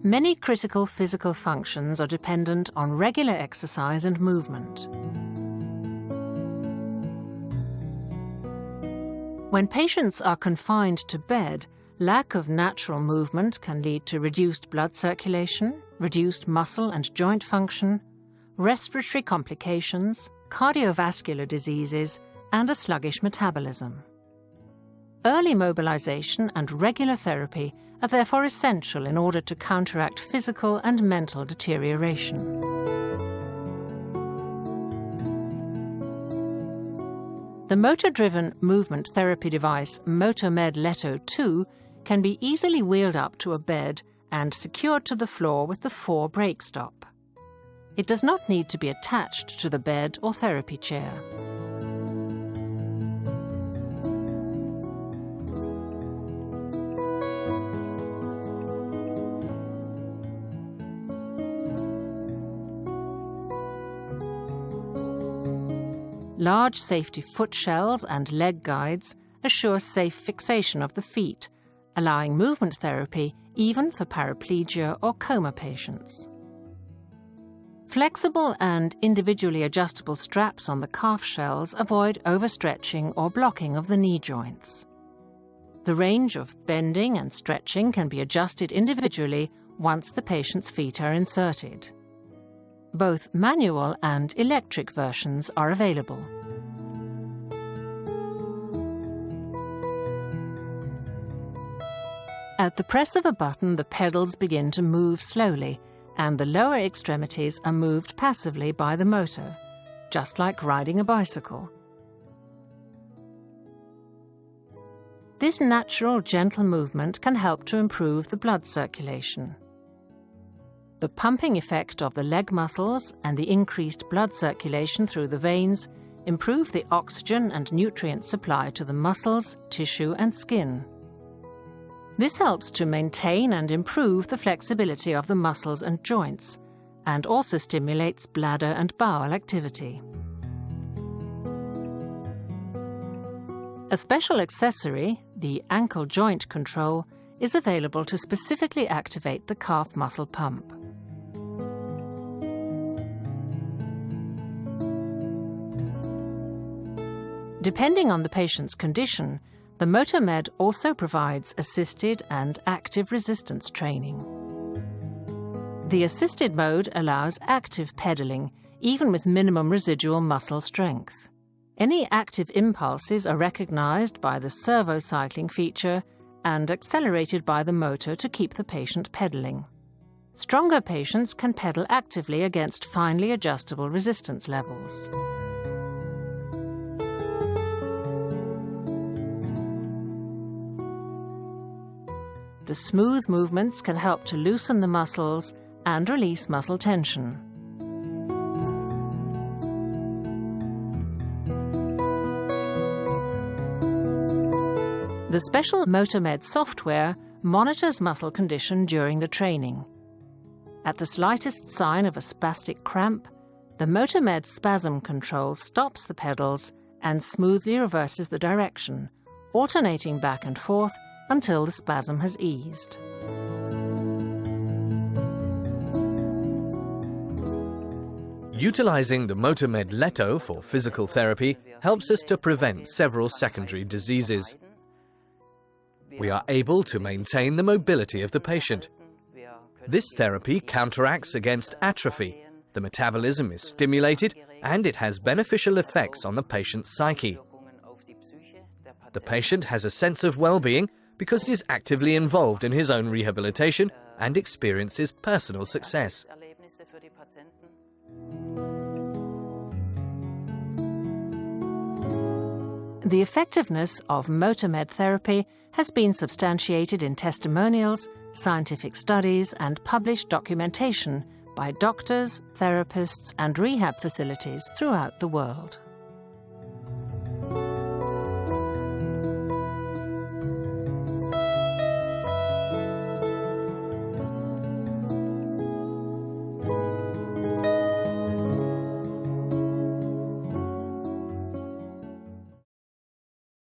Many critical physical functions are dependent on regular exercise and movement. When patients are confined to bed, lack of natural movement can lead to reduced blood circulation, reduced muscle and joint function, respiratory complications, cardiovascular diseases, and a sluggish metabolism. Early mobilization and regular therapy are therefore essential in order to counteract physical and mental deterioration. The motor-driven movement therapy device Motomed Letto2 can be easily wheeled up to a bed and secured to the floor with the for brake stop. It does not need to be attached to the bed or therapy chair. Large safety foot shells and leg guides assure safe fixation of the feet, allowing movement therapy even for paraplegia or coma patients. Flexible and individually adjustable straps on the calf shells avoid overstretching or blocking of the knee joints. The range of bending and stretching can be adjusted individually once the patient's feet are inserted. Both manual and electric versions are available. At the press of a button, the pedals begin to move slowly, and the lower extremities are moved passively by the motor, just like riding a bicycle. This natural, gentle movement can help to improve the blood circulation. The pumping effect of the leg muscles and the increased blood circulation through the veins improve the oxygen and nutrient supply to the muscles, tissue, and skin. This helps to maintain and improve the flexibility of the muscles and joints, and also stimulates bladder and bowel activity. A special accessory, the ankle joint control, is available to specifically activate the calf muscle pump. Depending on the patient's condition, the Motomed also provides assisted and active resistance training. The assisted mode allows active pedaling, even with minimum residual muscle strength. Any active impulses are recognized by the servo cycling feature and accelerated by the motor to keep the patient pedaling. Stronger patients can pedal actively against finely adjustable resistance levels. The smooth movements can help to loosen the muscles and release muscle tension. The special Motomed software monitors muscle condition during the training. At the slightest sign of a spastic cramp, the Motomed spasm control stops the pedals and smoothly reverses the direction, alternating back and forth until the spasm has eased. Utilizing the Motomed Letto for physical therapy helps us to prevent several secondary diseases. We are able to maintain the mobility of the patient. This therapy counteracts against atrophy. The metabolism is stimulated and it has beneficial effects on the patient's psyche. The patient has a sense of well-being because he is actively involved in his own rehabilitation and experiences personal success. The effectiveness of Motomed therapy has been substantiated in testimonials, scientific studies, and published documentation by doctors, therapists, and rehab facilities throughout the world.